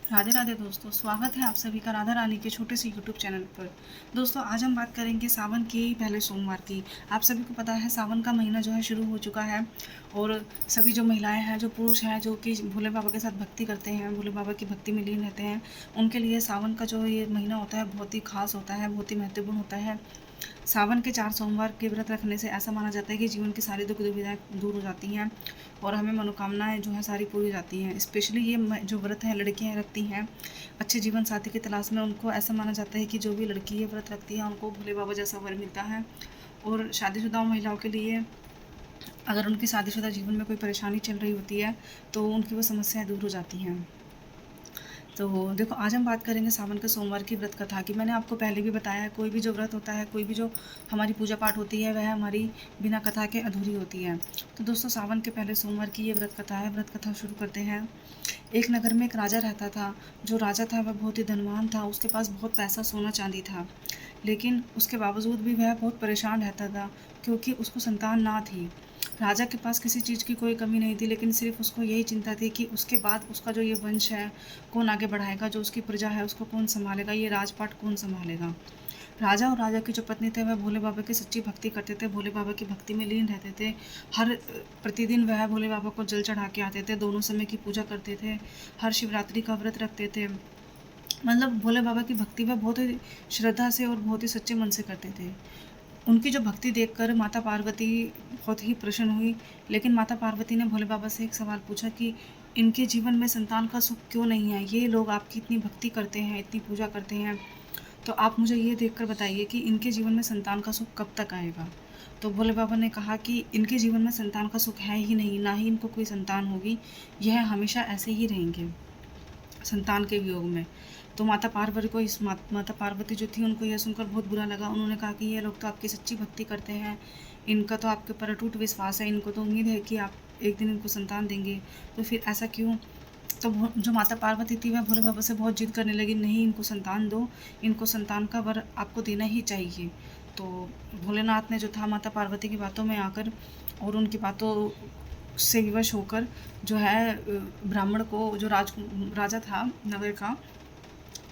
राधे राधे दोस्तों, स्वागत है आप सभी का राधा रानी के छोटे से यूट्यूब चैनल पर। दोस्तों, आज हम बात करेंगे सावन के पहले सोमवार की। आप सभी को पता है सावन का महीना जो है शुरू हो चुका है और सभी जो महिलाएं हैं, जो पुरुष हैं, जो कि भोले बाबा के साथ भक्ति करते हैं, भोले बाबा की भक्ति में लीन रहते हैं, उनके लिए सावन का जो ये महीना होता है बहुत ही खास होता है, बहुत ही महत्वपूर्ण होता है। सावन के 4 सोमवार के व्रत रखने से ऐसा माना जाता है कि जीवन की सारी दुख दुविधाएँ दूर हो जाती हैं और हमें मनोकामनाएँ जो हैं सारी पूरी हो जाती हैं। स्पेशली ये जो व्रत है लड़कियाँ रखती हैं अच्छे जीवन साथी की तलाश में, उनको ऐसा माना जाता है कि जो भी लड़की ये व्रत रखती है उनको भोले बाबा जैसा वर मिलता है। और शादीशुदा महिलाओं के लिए अगर उनकी शादीशुदा जीवन में कोई परेशानी चल रही होती है तो उनकी वो समस्याएँ दूर हो जाती हैं। तो देखो, आज हम बात करेंगे सावन के सोमवार की व्रत कथा की। मैंने आपको पहले भी बताया है, कोई भी जो व्रत होता है, कोई भी जो हमारी पूजा पाठ होती है, वह हमारी बिना कथा के अधूरी होती है। तो दोस्तों, सावन के पहले सोमवार की ये व्रत कथा है। व्रत कथा शुरू करते हैं। एक नगर में एक राजा रहता था। जो राजा था वह बहुत ही धनवान था, उसके पास बहुत पैसा सोना चांदी था, लेकिन उसके बावजूद भी वह बहुत परेशान रहता था क्योंकि उसको संतान ना थी। राजा के पास किसी चीज़ की कोई कमी नहीं थी, लेकिन सिर्फ उसको यही चिंता थी कि उसके बाद उसका जो ये वंश है कौन आगे बढ़ाएगा, जो उसकी प्रजा है उसको कौन संभालेगा, ये राजपाट कौन संभालेगा। राजा और राजा की जो पत्नी थे वह भोले बाबा की सच्ची भक्ति करते थे, भोले बाबा की भक्ति में लीन रहते थे। हर प्रतिदिन वह भोले बाबा को जल चढ़ा के आते थे, दोनों समय की पूजा करते थे, हर शिवरात्रि का व्रत रखते थे। मतलब भोले बाबा की भक्ति वह बहुत ही श्रद्धा से और बहुत ही सच्चे मन से करते थे। उनकी जो भक्ति देखकर माता पार्वती बहुत ही प्रसन्न हुई, लेकिन माता पार्वती ने भोले बाबा से एक सवाल पूछा कि इनके जीवन में संतान का सुख क्यों नहीं है? ये लोग आपकी इतनी भक्ति करते हैं, इतनी पूजा करते हैं, तो आप मुझे ये देखकर बताइए कि इनके जीवन में संतान का सुख कब तक आएगा? तो भोले बाबा ने कहा कि इनके जीवन में संतान का सुख है ही नहीं, ना ही इनको कोई संतान होगी, यह हमेशा ऐसे ही रहेंगे संतान के वियोग में। तो माता पार्वती को माता पार्वती जो थी उनको यह सुनकर बहुत बुरा लगा। उन्होंने कहा कि ये लोग तो आपकी सच्ची भक्ति करते हैं, इनका तो आपके ऊपर अटूट विश्वास है, इनको तो उम्मीद है कि आप एक दिन इनको संतान देंगे, तो फिर ऐसा क्यों? तो जो माता पार्वती थी वह भोले बाबा से बहुत जिद करने लगी, नहीं इनको संतान दो, इनको संतान का वर आपको देना ही चाहिए। तो भोलेनाथ ने जो था माता पार्वती की बातों में आकर और उनकी बातों से विवश होकर जो है ब्राह्मण को, जो राजा था नगर का,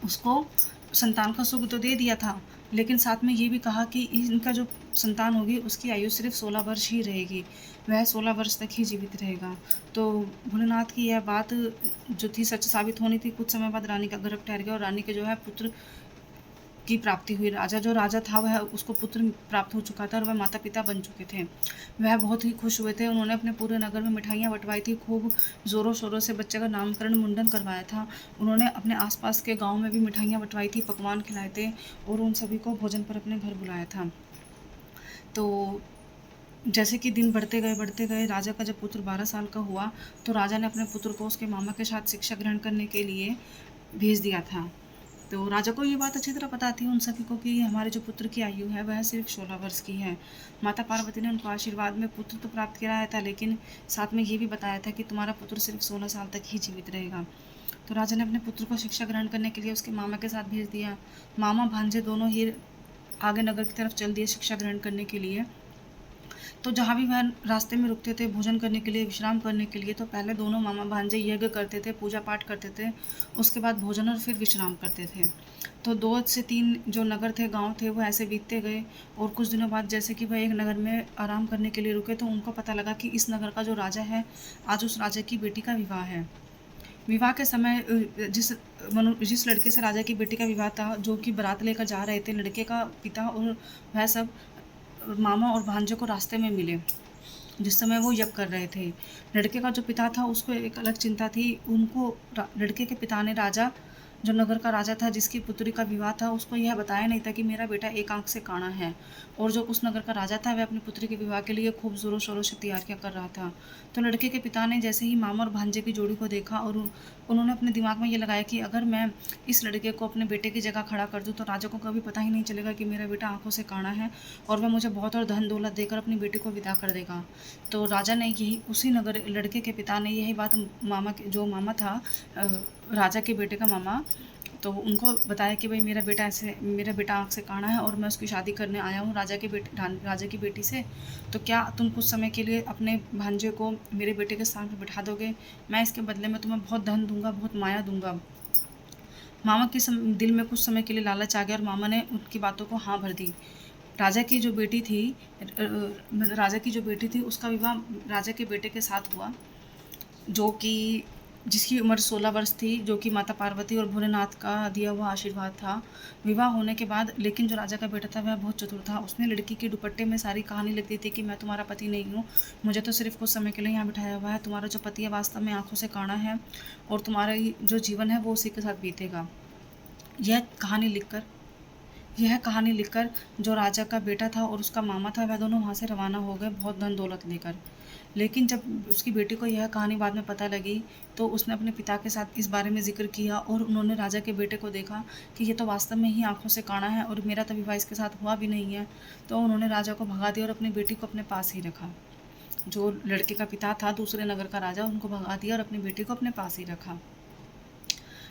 उसको संतान का सुख तो दे दिया था, लेकिन साथ में ये भी कहा कि इनका जो संतान होगी उसकी आयु सिर्फ 16 वर्ष ही रहेगी, वह 16 वर्ष तक ही जीवित रहेगा। तो भोलेनाथ की यह बात जो थी सच साबित होनी थी। कुछ समय बाद रानी का गर्भ ठहर गया और रानी के जो है पुत्र की प्राप्ति हुई। जो राजा था वह उसको पुत्र प्राप्त हो चुका था और वह माता पिता बन चुके थे। वह बहुत ही खुश हुए थे। उन्होंने अपने पूरे नगर में मिठाइयाँ बंटवाई थी, खूब ज़ोरों शोरों से बच्चे का नामकरण मुंडन करवाया था। उन्होंने अपने आसपास के गांव में भी मिठाइयाँ बंटवाई थी, पकवान खिलाए थे और उन सभी को भोजन पर अपने घर बुलाया था। तो जैसे कि दिन बढ़ते गए राजा का जब पुत्र 12 साल का हुआ तो राजा ने अपने पुत्र को उसके मामा के साथ शिक्षा ग्रहण करने के लिए भेज दिया था। तो राजा को ये बात अच्छी तरह पता थी उन सभी को कि हमारे जो पुत्र की आयु है वह सिर्फ 16 वर्ष की है। माता पार्वती ने उनको आशीर्वाद में पुत्र तो प्राप्त कराया था, लेकिन साथ में ये भी बताया था कि तुम्हारा पुत्र सिर्फ 16 साल तक ही जीवित रहेगा। तो राजा ने अपने पुत्र को शिक्षा ग्रहण करने के लिए उसके मामा के साथ भेज दिया। मामा भांजे दोनों ही आगे नगर की तरफ चल दिए शिक्षा ग्रहण करने के लिए। तो जहाँ भी वह रास्ते में रुकते थे भोजन करने के लिए, विश्राम करने के लिए, तो पहले दोनों मामा भांजे यज्ञ करते थे, पूजा पाठ करते थे, उसके बाद भोजन और फिर विश्राम करते थे। तो 2 से 3 जो नगर थे, गांव थे, वो ऐसे बीतते गए और कुछ दिनों बाद जैसे कि वह एक नगर में आराम करने के लिए रुके तो उनको पता लगा कि इस नगर का जो राजा है, आज उस राजा की बेटी का विवाह है। विवाह के समय जिस लड़के से राजा की बेटी का विवाह था, जो कि बारात लेकर जा रहे थे, लड़के का पिता और वह सब मामा और भांजे को रास्ते में मिले जिस समय वो यज्ञ कर रहे थे। लड़के का जो पिता था उसको एक अलग चिंता थी। उनको लड़के के पिता ने राजा, जो नगर का राजा था जिसकी पुत्री का विवाह था, उसको यह बताया नहीं था कि मेरा बेटा एक आंख से काना है। और जो उस नगर का राजा था वह अपनी पुत्री के विवाह के लिए खूब ज़ोरों शोरों से तैयारियां कर रहा था। तो लड़के के पिता ने जैसे ही मामा और भांजे की जोड़ी को देखा और उन्होंने अपने दिमाग में ये लगाया कि अगर मैं इस लड़के को अपने बेटे की जगह खड़ा कर दूँ तो राजा को कभी पता ही नहीं चलेगा कि मेरा बेटा आंखों से काना है और वह मुझे बहुत और धन दौलत देकर अपनी बेटी को विदा कर देगा। तो राजा ने यही, उसी नगर लड़के के पिता ने यही बात मामा के, जो मामा था राजा के बेटे का मामा, तो उनको बताया कि भाई मेरा बेटा आँख से काना है और मैं उसकी शादी करने आया हूँ राजा की बेटी से। तो क्या तुम कुछ समय के लिए अपने भांजे को मेरे बेटे के स्थान पर बिठा दोगे? मैं इसके बदले में तुम्हें बहुत धन दूंगा, बहुत माया दूंगा। मामा के दिल में कुछ समय के लिए लालच आ गया और मामा ने उनकी बातों को हाँ भर दी। राजा की जो बेटी थी राजा की जो बेटी थी उसका विवाह राजा के बेटे के साथ हुआ, जो कि जिसकी उम्र 16 वर्ष थी, जो कि माता पार्वती और भोलेनाथ का दिया हुआ आशीर्वाद था। विवाह होने के बाद लेकिन जो राजा का बेटा था वह बहुत चतुर था। उसने लड़की के दुपट्टे में सारी कहानी लिख दी थी कि मैं तुम्हारा पति नहीं हूँ, मुझे तो सिर्फ कुछ समय के लिए यहाँ बिठाया हुआ है। तुम्हारा जो पति है वास्तव में आंखों से काना है और तुम्हारा जो जीवन है वो उसी के साथ बीतेगा। यह कहानी लिखकर जो राजा का बेटा था और उसका मामा था वह दोनों वहाँ से रवाना हो गए बहुत धन दौलत लेकर। लेकिन जब उसकी बेटी को यह कहानी बाद में पता लगी तो उसने अपने पिता के साथ इस बारे में ज़िक्र किया और उन्होंने राजा के बेटे को देखा कि ये तो वास्तव में ही आंखों से काना है और मेरा तो विवाह इसके साथ हुआ भी नहीं है। तो उन्होंने राजा को भगा दिया और अपनी बेटी को अपने पास ही रखा। जो लड़के का पिता था दूसरे नगर का राजा, उनको भगा दिया और अपनी बेटी को अपने पास ही रखा।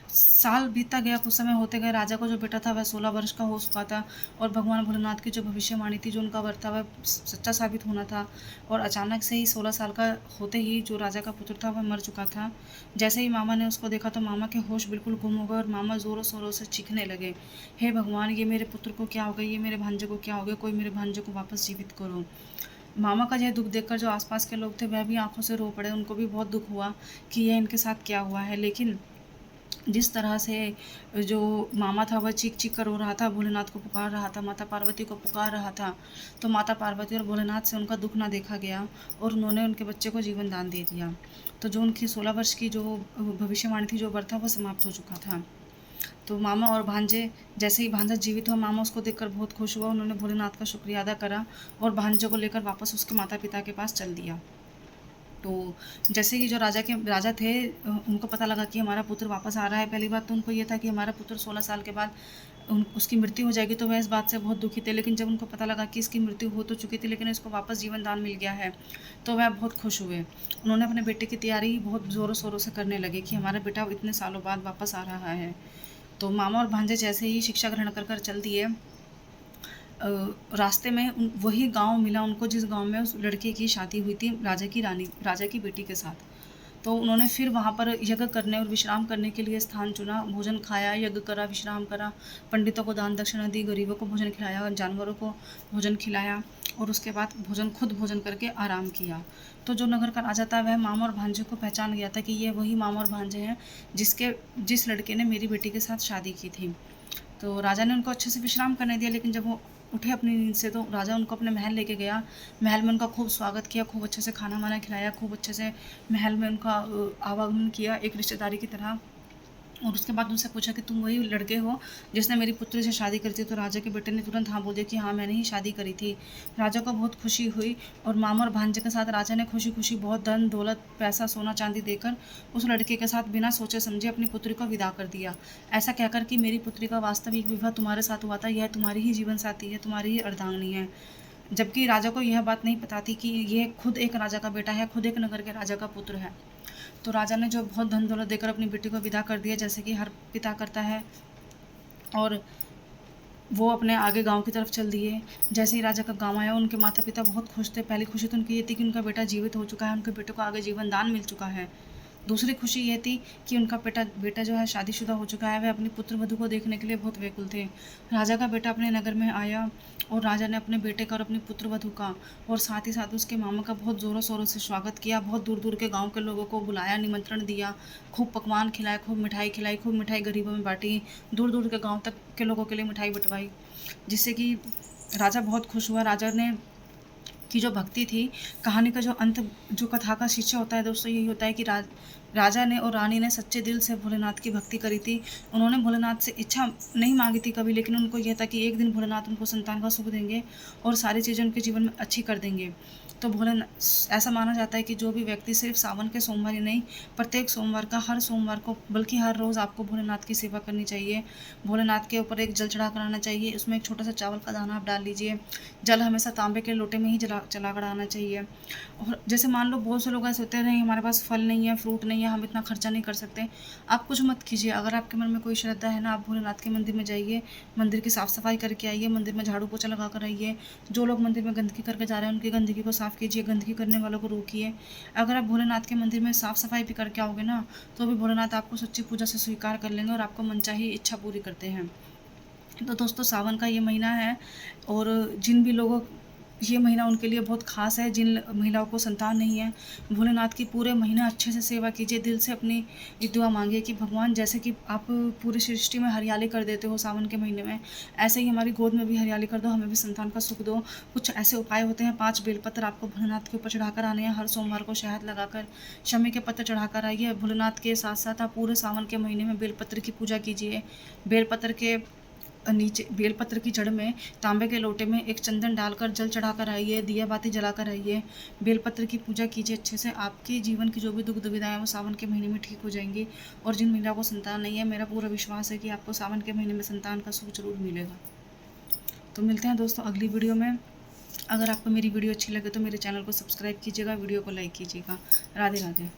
साल बीतता गया, कुछ समय होते गए। राजा को जो बेटा था वह 16 वर्ष का हो चुका था और भगवान भोलेनाथ की जो भविष्यवाणी थी, जो उनका वर था वह सच्चा साबित होना था। और अचानक से ही 16 साल का होते ही जो राजा का पुत्र था वह मर चुका था। जैसे ही मामा ने उसको देखा तो मामा के होश बिल्कुल गुम हो गए और मामा ज़ोरों शोरों से चीखने लगे, हे भगवान, ये मेरे पुत्र को क्या हो गया, ये मेरे भांजे को क्या हो गया, कोई मेरे भांजे को वापस जीवित करो। मामा का यह दुख देखकर जो आसपास के लोग थे वह भी आंखों से रो पड़े। उनको भी बहुत दुख हुआ कि यह इनके साथ क्या हुआ है। लेकिन जिस तरह से जो मामा था वह चीख चीख कर रो रहा था, भोलेनाथ को पुकार रहा था, माता पार्वती को पुकार रहा था, तो माता पार्वती और भोलेनाथ से उनका दुख ना देखा गया और उन्होंने उनके बच्चे को जीवन दान दे दिया। तो जो उनकी 16 वर्ष की जो भविष्यवाणी थी, जो वर था, वह समाप्त हो चुका था। तो मामा और भांजे, जैसे ही भांजा जीवित हुआ, मामा उसको देखकर बहुत खुश हुआ। उन्होंने भोलेनाथ का शुक्रिया अदा करा और भांजे को लेकर वापस उसके माता पिता के पास चल दिया। तो जैसे कि जो राजा थे, उनको पता लगा कि हमारा पुत्र वापस आ रहा है। पहली बात तो उनको ये था कि हमारा पुत्र 16 साल के बाद उसकी मृत्यु हो जाएगी, तो वह इस बात से बहुत दुखी थे। लेकिन जब उनको पता लगा कि इसकी मृत्यु हो तो चुकी थी लेकिन इसको वापस जीवन दान मिल गया है, तो वह बहुत खुश हुए। उन्होंने अपने बेटे की तैयारी बहुत ज़ोरों शोरों से करने लगे कि हमारा बेटा इतने सालों बाद वापस आ रहा है। तो मामा और भांजे जैसे ही शिक्षा ग्रहण कर कर चल दिए, रास्ते में वही गांव मिला उनको जिस गांव में उस लड़के की शादी हुई थी राजा की बेटी के साथ। तो उन्होंने फिर वहाँ पर यज्ञ करने और विश्राम करने के लिए स्थान चुना। भोजन खाया, यज्ञ करा, विश्राम करा, पंडितों को दान दक्षिणा दी, गरीबों को भोजन खिलाया, जानवरों को भोजन खिलाया और उसके बाद खुद भोजन करके आराम किया। तो जो नगर का राजा था वह मामा और भांजे को पहचान गया था कि ये वही मामा और भांजे हैं जिस लड़के ने मेरी बेटी के साथ शादी की थी। तो राजा ने उनको अच्छे से विश्राम करने दिया, लेकिन जब वो उठे अपनी नींद से तो राजा उनको अपने महल लेके गया। महल में उनका खूब स्वागत किया, खूब अच्छे से खाना वाना खिलाया, खूब अच्छे से महल में उनका आवागमन किया एक रिश्तेदारी की तरह। और उसके बाद उनसे पूछा कि तुम वही लड़के हो जिसने मेरी पुत्री से शादी करी थी। तो राजा के बेटे ने तुरंत हाँ बोल दिया कि हाँ, मैंने ही शादी करी थी। राजा को बहुत खुशी हुई और मामा और भांजे के साथ राजा ने खुशी खुशी बहुत धन दौलत, पैसा, सोना चांदी देकर उस लड़के के साथ बिना सोचे समझे अपनी पुत्री को विदा कर दिया, ऐसा कहकर कि मेरी पुत्री का वास्तविक विवाह तुम्हारे साथ हुआ था, यह तुम्हारी ही जीवन साथी है, तुम्हारी ही अर्धांगिनी है। जबकि राजा को यह बात नहीं पता थी कि ये खुद एक राजा का बेटा है, खुद एक नगर के राजा का पुत्र है। तो राजा ने जो बहुत धन दौलत देकर अपनी बेटी को विदा कर दिया, जैसे कि हर पिता करता है, और वो अपने आगे गांव की तरफ चल दिए। जैसे ही राजा का गांव आया, उनके माता पिता बहुत खुश थे। पहली खुशी तो उनकी ये थी कि उनका बेटा जीवित हो चुका है, उनके बेटे को आगे जीवन दान मिल चुका है। दूसरी खुशी ये थी कि उनका बेटा जो है शादीशुदा हो चुका है। वे अपनी पुत्र वधू को देखने के लिए बहुत व्याकुल थे। राजा का बेटा अपने नगर में आया और राजा ने अपने बेटे का और अपनी पुत्र वधू का और साथ ही साथ उसके मामा का बहुत ज़ोरों शोरों से स्वागत किया। बहुत दूर दूर के गांव के लोगों को बुलाया, निमंत्रण दिया, खूब पकवान खिलाए, खूब मिठाई खिलाई, खूब मिठाई गरीबों में बांटी, दूर दूर के गाँव तक के लोगों के लिए मिठाई बंटवाई, जिससे कि राजा बहुत खुश हुआ। राजा ने की जो भक्ति थी, कहानी का जो अंत, जो कथा का शिक्षा होता है दोस्तों, यही होता है कि राजा ने और रानी ने सच्चे दिल से भोलेनाथ की भक्ति करी थी। उन्होंने भोलेनाथ से इच्छा नहीं मांगी थी कभी, लेकिन उनको यह था कि एक दिन भोलेनाथ उनको संतान का सुख देंगे और सारी चीज़ें उनके जीवन में अच्छी कर देंगे। तो ऐसा माना जाता है कि जो भी व्यक्ति सिर्फ सावन के सोमवार ही नहीं, प्रत्येक सोमवार का, हर सोमवार को, बल्कि हर रोज़ आपको भोलेनाथ की सेवा करनी चाहिए। भोलेनाथ के ऊपर एक जल चढ़ा कराना चाहिए, उसमें एक छोटा सा चावल का दाना आप डाल लीजिए। जल हमेशा तांबे के लोटे में ही चला कर आना चाहिए। और जैसे मान लो बहुत से लोग ऐसे होते हैं, नहीं हमारे पास फल नहीं है, फ्रूट नहीं नहीं है, हम इतना खर्चा नहीं कर सकते, आप कुछ मत कीजिए। अगर आपके मन में कोई श्रद्धा है ना, आप भोलेनाथ के मंदिर में जाइए, मंदिर की साफ़ सफाई करके आइए, मंदिर में झाड़ू पोछा लगा कर आइए। जो लोग मंदिर में गंदगी करके जा रहे हैं उनकी गंदगी को साफ़ कीजिए, गंदगी करने वालों को रोकिए। अगर आप भोलेनाथ के मंदिर में साफ़ सफाई भी करके आओगे ना, तो भी भोलेनाथ आपको सच्ची पूजा से स्वीकार कर लेंगे और आपको मनचाही इच्छा पूरी करते हैं। तो दोस्तों, सावन का ये महीना है, और जिन भी लोगों, ये महीना उनके लिए बहुत ख़ास है, जिन महिलाओं को संतान नहीं है, भोलेनाथ की पूरे महीना अच्छे से सेवा कीजिए, दिल से अपनी ये दुआ मांगिए कि भगवान, जैसे कि आप पूरी सृष्टि में हरियाली कर देते हो सावन के महीने में, ऐसे ही हमारी गोद में भी हरियाली कर दो, हमें भी संतान का सुख दो। कुछ ऐसे उपाय होते हैं, 5 बेलपत्र आपको भोलेनाथ के ऊपर चढ़ाकर आने हैं, हर सोमवार को शहद लगाकर शमी के पत्ते चढ़ाकर आइए। भोलेनाथ के साथ साथ आप पूरे सावन के महीने में बेलपत्र की पूजा कीजिए। बेलपत्र के नीचे, बेलपत्र की जड़ में तांबे के लोटे में एक चंदन डालकर जल चढ़ाकर आइए, दिया बाती जलाकर आइए, बेलपत्र की पूजा कीजिए अच्छे से। आपके जीवन की जो भी दुख दुविधाएं हैं वो सावन के महीने में ठीक हो जाएंगी। और जिन महिलाओं को संतान नहीं है, मेरा पूरा विश्वास है कि आपको सावन के महीने में संतान का सुख जरूर मिलेगा। तो मिलते हैं दोस्तों अगली वीडियो में। अगर आपको मेरी वीडियो अच्छी लगे तो मेरे चैनल को सब्सक्राइब कीजिएगा, वीडियो को लाइक कीजिएगा। राधे राधे।